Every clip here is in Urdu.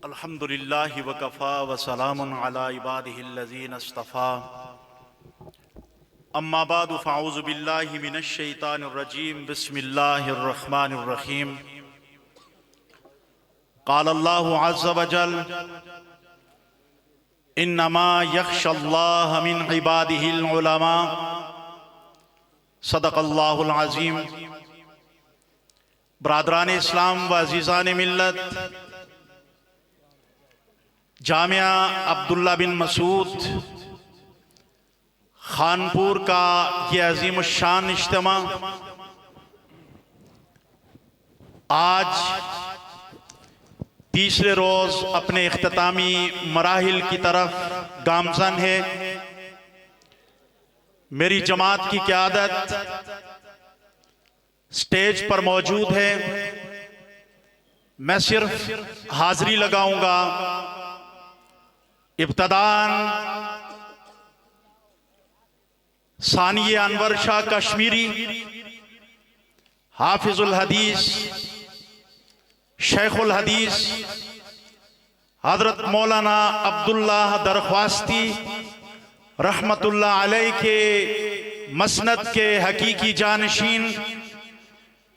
الحمد للہ وکفا وسلام علی عبادہ الذین اصطفیٰ اما بعد فاعوذ باللہ من الشیطان الرجیم بسم اللہ الرحمن الرحیم قال اللہ عز وجل انما یخشی اللہ من عبادہ العلماء صدق اللہ العظیم۔ برادران اسلام و عزیزان ملت، جامعہ عبداللہ بن مسعود خانپور کا یہ عظیم الشان اجتماع آج تیسرے روز اپنے اختتامی مراحل کی طرف گامزن ہے۔ میری جماعت کی قیادت سٹیج پر موجود ہے، میں صرف حاضری لگاؤں گا۔ ابتداً ثانیہ انور شاہ کشمیری، حافظ الحدیث، شیخ الحدیث حضرت مولانا عبداللہ درخواستی رحمت اللہ علیہ کے مسند کے حقیقی جانشین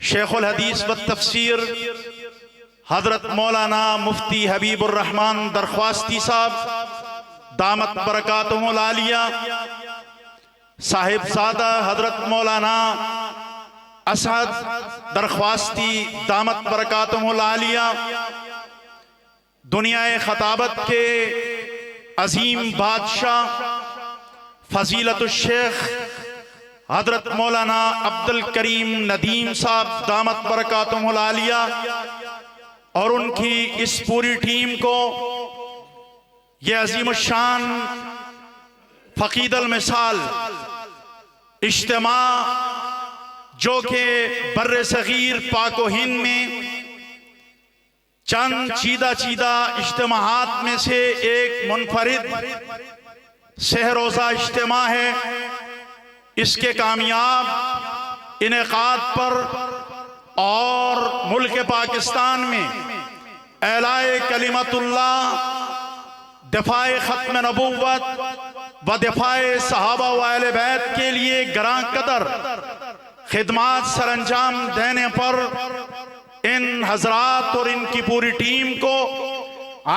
شیخ الحدیث و تفسیر حضرت مولانا مفتی حبیب الرحمن درخواستی صاحب دامت برکاتہم العالیہ، صاحبزادہ حضرت مولانا اسعد درخواستی دامت برکاتہم العالیہ، دنیا خطابت کے عظیم بادشاہ فضیلت الشیخ حضرت مولانا عبد الکریم ندیم صاحب دامت برکاتہم العالیہ اور ان کی اس پوری ٹیم کو یہ عظیم الشان فقید المثال اجتماع جو کہ بر صغیر پاک و ہند میں چند چیدہ اجتماعات میں سے ایک منفرد سہ روزہ اجتماع ہے۔ اس کے کامیاب انعقاد پر اور ملک پاکستان میں اعلاء کلمت اللہ، دفاع ختم نبوت و دفاع صحابہ و اہل بیت کے لیے گراں قدر خدمات سر انجام دینے پر ان حضرات اور ان کی پوری ٹیم کو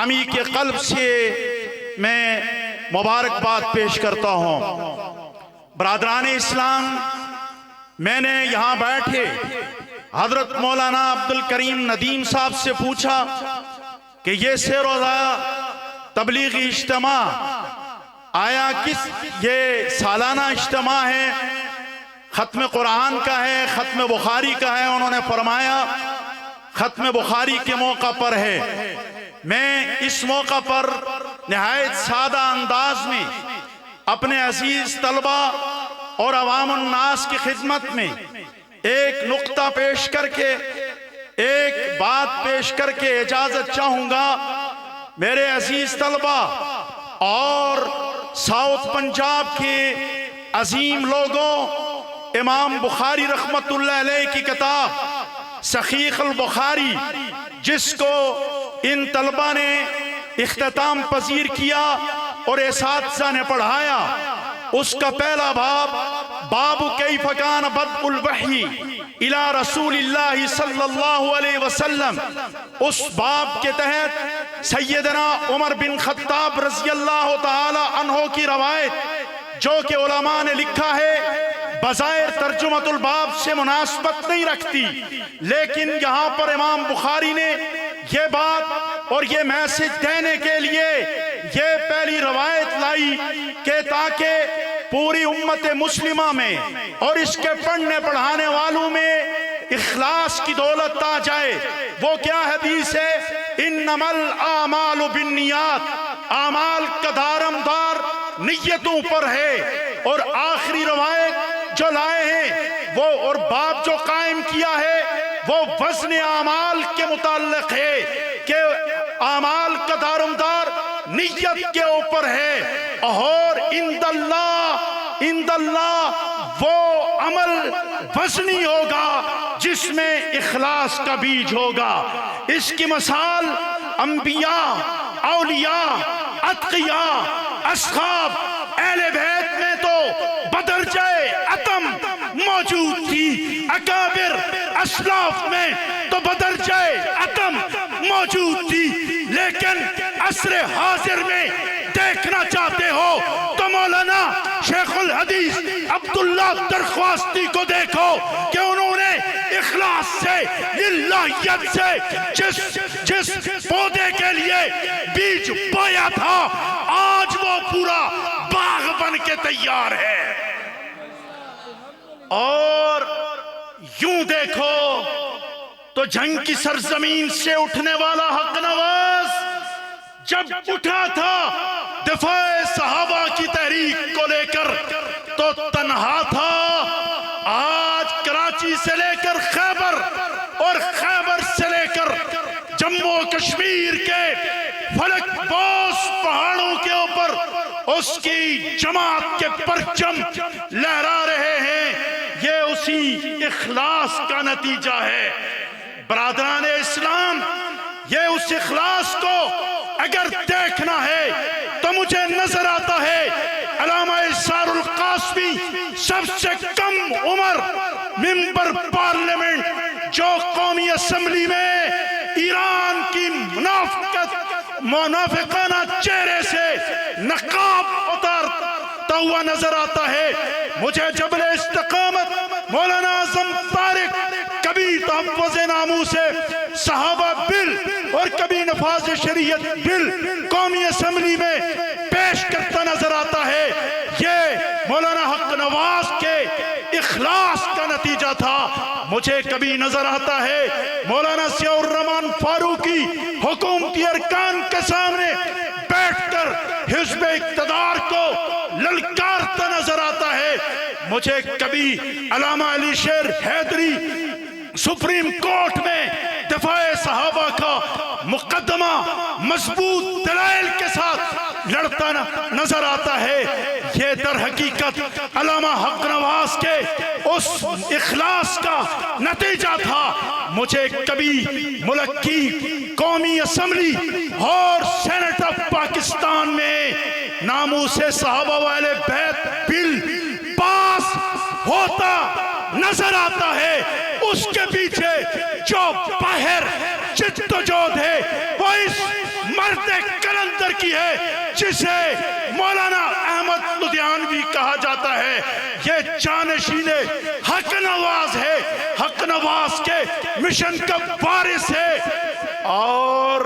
عمیق قلب سے میں مبارکباد پیش کرتا ہوں۔ برادران اسلام، میں نے یہاں بیٹھے حضرت مولانا عبد الکریم ندیم صاحب سے پوچھا کہ یہ سہ روزہ تبلیغی اجتماع آیا یہ سالانہ اجتماع ہے، ختم قرآن کا ہے، ختم بخاری کا ہے؟ انہوں نے فرمایا ختم بخاری کے موقع پر ہے۔ میں اس موقع پر نہایت سادہ انداز میں اپنے عزیز طلبہ اور عوام الناس کی خدمت میں ایک نقطہ پیش کر کے، ایک بات پیش کر کے اجازت چاہوں گا۔ میرے عزیز طلبہ اور ساؤتھ پنجاب کے عظیم لوگوں، امام بخاری رحمت اللہ علیہ کی کتاب صحیح البخاری جس کو ان طلبہ نے اختتام پذیر کیا اور اساتذہ نے پڑھایا، اس کا پہلا باب کیف کان بدء الوحی الی رسول اللہ صلی اللہ علیہ وسلم، اس باب کے تحت سیدنا عمر بن خطاب رضی اللہ تعالی عنہ کی روایت جو کہ علماء نے لکھا ہے، بظاہر ترجمۃ الباب سے مناسبت نہیں رکھتی، لیکن یہاں پر امام بخاری نے یہ بات اور یہ میسج دینے کے لیے یہ پہلی روایت لائی کہ تاکہ پوری امت مسلمہ میں اور اس کے پڑھنے پڑھانے والوں میں اخلاص کی دولت آ جائے۔ وہ کیا حدیث ہے؟ انما الاعمال بالنیات، اعمال کا دارمدار نیتوں پر ہے۔ اور آخری روایت جو لائے ہیں وہ اور باب جو قائم کیا ہے وہ وزن اعمال کے متعلق ہے کہ اعمال کا دارمدار نیت کے اوپر ہے۔ اور عند اللہ وہ عمل وزنی ہوگا جس میں اخلاص کا بیج ہوگا۔ اس کی مثال انبیاء، اولیاء، اتقیاء، اصحاب اہل بیت میں تو بدرجہ اتم موجود تھی، اکابر اسلاف میں تو بدرجہ اتم موجود تھی، لیکن عصر حاضر میں دیکھنا چاہتے ہو تو مولانا شیخ الحدیث عبداللہ درخواستی کو دیکھو کہ انہوں نے اخلاص سے، للہیت سے جس پودے کے لیے بیج بویا تھا، آج وہ پورا باغ بن کے تیار ہے۔ اور یوں دیکھو تو جنگ کی سرزمین سے اٹھنے والا حق نواز جب اٹھا تھا دفاع صحابہ کی تحریک کو لے کر تو تنہا تھا۔ آج کراچی سے لے کر خیبر اور خیبر سے لے کر جموں و کشمیر کے فلک بوس پہاڑوں کے اوپر اس کی جماعت کے پرچم لہرا رہے ہیں۔ یہ اسی اخلاص کا نتیجہ ہے۔ برادران اسلام، یہ اس اخلاص کو اگر دیکھنا ہے تو مجھے نظر آتا ہے علامہ اسرار القاسمی سب سے کم عمر ممبر پارلیمنٹ جو قومی اسمبلی میں ایران کی منافقانہ چہرے سے نقاب اتارتا ہوا نظر آتا ہے۔ مجھے جبل استقامت مولانا اعظم طارق کبھی تحفظ ناموس صحابہ بل اور کبھی نفاذ شریعت بل قومی اسمبلی میں پیش کرتا نظر آتا ہے۔ یہ مولانا حق نواز کے اخلاص کا نتیجہ تھا۔ مجھے کبھی نظر آتا ہے مولانا ضیاء الرحمن فاروقی حکومتی ارکان کے سامنے بیٹھ کر حزب اقتدار کو للکارتا نظر آتا ہے۔ مجھے کبھی علامہ علی شیر حیدری سپریم کورٹ میں دفاع صحابہ کا مقدمہ مضبوط دلائل کے ساتھ لڑتا نظر آتا ہے۔ یہ در حقیقت علامہ حق نواز کے اس اخلاص کا نتیجہ تھا۔ مجھے کبھی ملک کی قومی اسمبلی اور سینٹ آف پاکستان میں ناموس صحابہ والے بیت بل پاس ہوتا نظر آتا ہے۔ اس کے پیچھے جو باہر جدوجہد ہے وہ اس مرد کلندر کی ہے جسے مولانا احمد لدھیانوی کہا جاتا ہے۔ یہ جانشین حق نواز ہے، حق نواز کے مشن کا وارث ہے، اور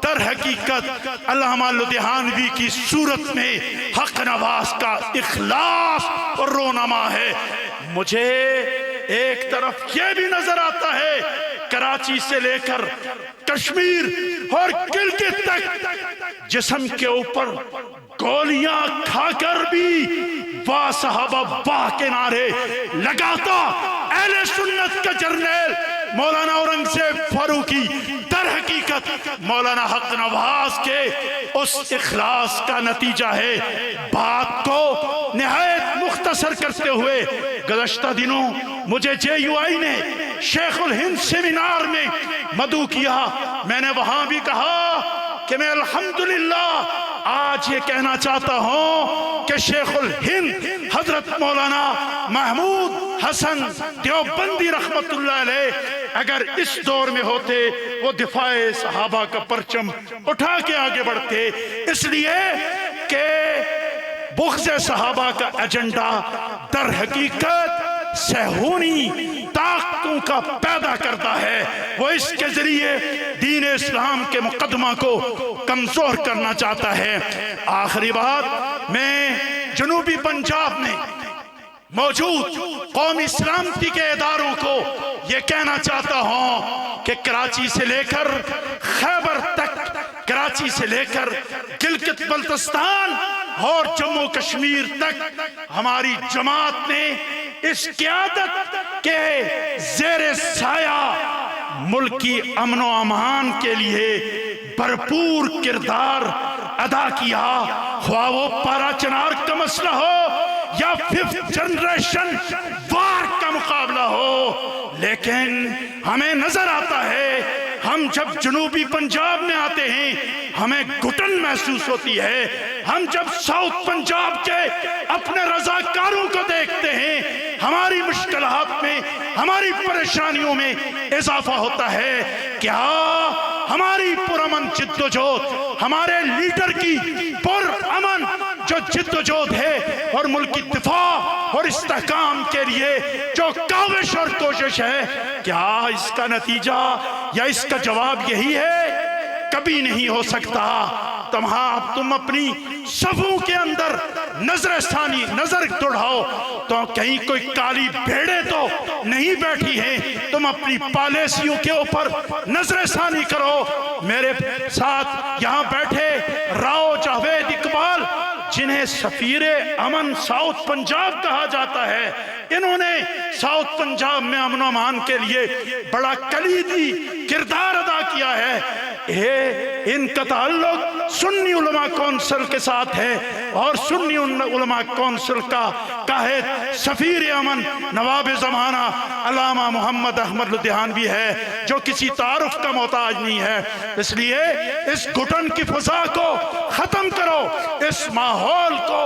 در حقیقت علامہ لدھیانوی کی صورت میں حق نواز کا اخلاص اور رونما ہے۔ مجھے ایک طرف یہ بھی نظر آتا ہے کراچی سے لے کر کشمیر اور گلگت تک جسم کے اوپر گولیاں کھا کر بھی واہ صحابہ واہ کے نعرے لگاتا اہل سنت کا جرنیل مولانا اورنگزیب فاروقی در حقیقت مولانا حق نواز کے اس اخلاص کا نتیجہ ہے۔ بات کو نہایت مختصر کرتے ہوئے گزشتہ دنوں مجھے JUI نے شیخ الہند سیمینار میں مدعو کیا۔ میں نے وہاں بھی کہا کہ میں الحمدللہ آج یہ کہنا چاہتا ہوں کہ شیخ الہند حضرت مولانا محمود حسن دیوبندی رحمت اللہ علیہ اگر اس دور میں ہوتے وہ دفاع صحابہ کا پرچم اٹھا کے آگے بڑھتے، اس لیے کہ بغض صحابہ کا ایجنڈا در حقیقت صہیونی طاقتوں کا پیدا کرتا ہے۔ وہ اس کے ذریعے دین اسلام کے مقدمہ کو کمزور کرنا چاہتا ہے۔ آخری بات، میں جنوبی پنجاب میں موجود قومی سلامتی کے اداروں کو یہ کہنا چاہتا ہوں کہ کراچی سے لے کر خیبر تک، کراچی سے لے کر گلگت بلتستان اور جموں کشمیر تک ہماری جماعت نے اس قیادت کے زیر سایہ ملک کی امن و امان کے لیے بھرپور کردار ادا کیا، خواہ وہ پارا چنار کا مسئلہ ہو یا 5th جنریشن وار کا مقابلہ ہو، لیکن ہمیں نظر آتا ہے ہم جب جنوبی پنجاب میں آتے ہیں ہمیں گھٹن محسوس ہوتی ہے، ہم جب ساؤتھ پنجاب کے اپنے رضاکاروں کو دیکھتے ہیں ہماری مشکلات میں، ہماری پریشانیوں میں اضافہ ہوتا ہے۔ کیا ہماری پرامن جد و جہد، ہمارے لیڈر کی پرامن جو جد و جہد ہے اور ملک کی دفاع اور استحکام کے لیے جو کاوش اور کوشش ہے، کیا اس کا نتیجہ یا اس کا جواب یہی ہے؟ کبھی نہیں ہو سکتا۔ تم اپنی صفوں کے اندر نظر دوڑاؤ تو کہیں کوئی کالی بھیڑیں تو نہیں بیٹھی ہیں، تم اپنی پالیسیوں کے اوپر نظر ثانی کرو۔ میرے ساتھ یہاں بیٹھے راؤ جاوید اقبال، جنہیں سفیر امن ساؤتھ پنجاب کہا جاتا ہے، انہوں نے ساؤتھ پنجاب میں امن و امان کے لیے بڑا کلیدی کردار ادا کیا ہے۔ ان کا تعلق سنی علماء کونسل کے ساتھ ہے اور سنی علماء کونسل کا قائد سفیر امن نواب زمانہ علامہ محمد احمد لدھیانوی ہے، جو کسی تعارف کا محتاج نہیں ہے۔ اس لیے اس گھٹن کی فضا کو ختم کرو، اس ماحول کو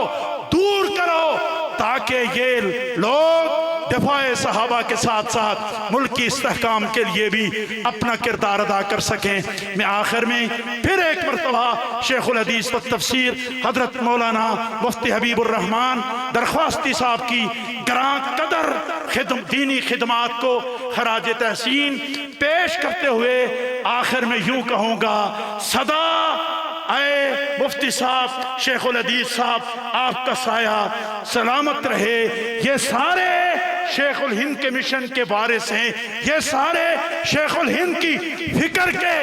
دور کرو، تاکہ یہ لوگ دفاع صحابہ کے ساتھ ساتھ ملک کی استحکام کے لیے بھی اپنا کردار ادا کر سکیں۔ میں آخر میں پھر ایک مرتبہ شیخ الحدیث و تفسیر حضرت مولانا مفتی حبیب الرحمن درخواستی صاحب کی گراں قدر دینی خدمات کو خراج تحسین پیش کرتے ہوئے آخر میں یوں کہوں گا، صدا اے مفتی صاحب، شیخ الحدیث صاحب، آپ کا سایہ سلامت رہے۔ یہ سارے شیخ الہند کے مشن کے وارث ہیں، یہ سارے شیخ الہند کی فکر کے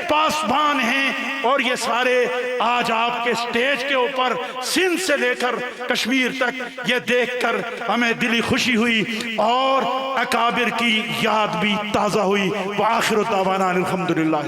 پاسبان ہیں، اور یہ سارے آج آپ کے سٹیج کے اوپر سندھ سے لے کر کشمیر تک یہ دیکھ کر ہمیں دلی خوشی ہوئی اور اکابر کی یاد بھی تازہ ہوئی۔ وآخر دعوانا الحمدللہ۔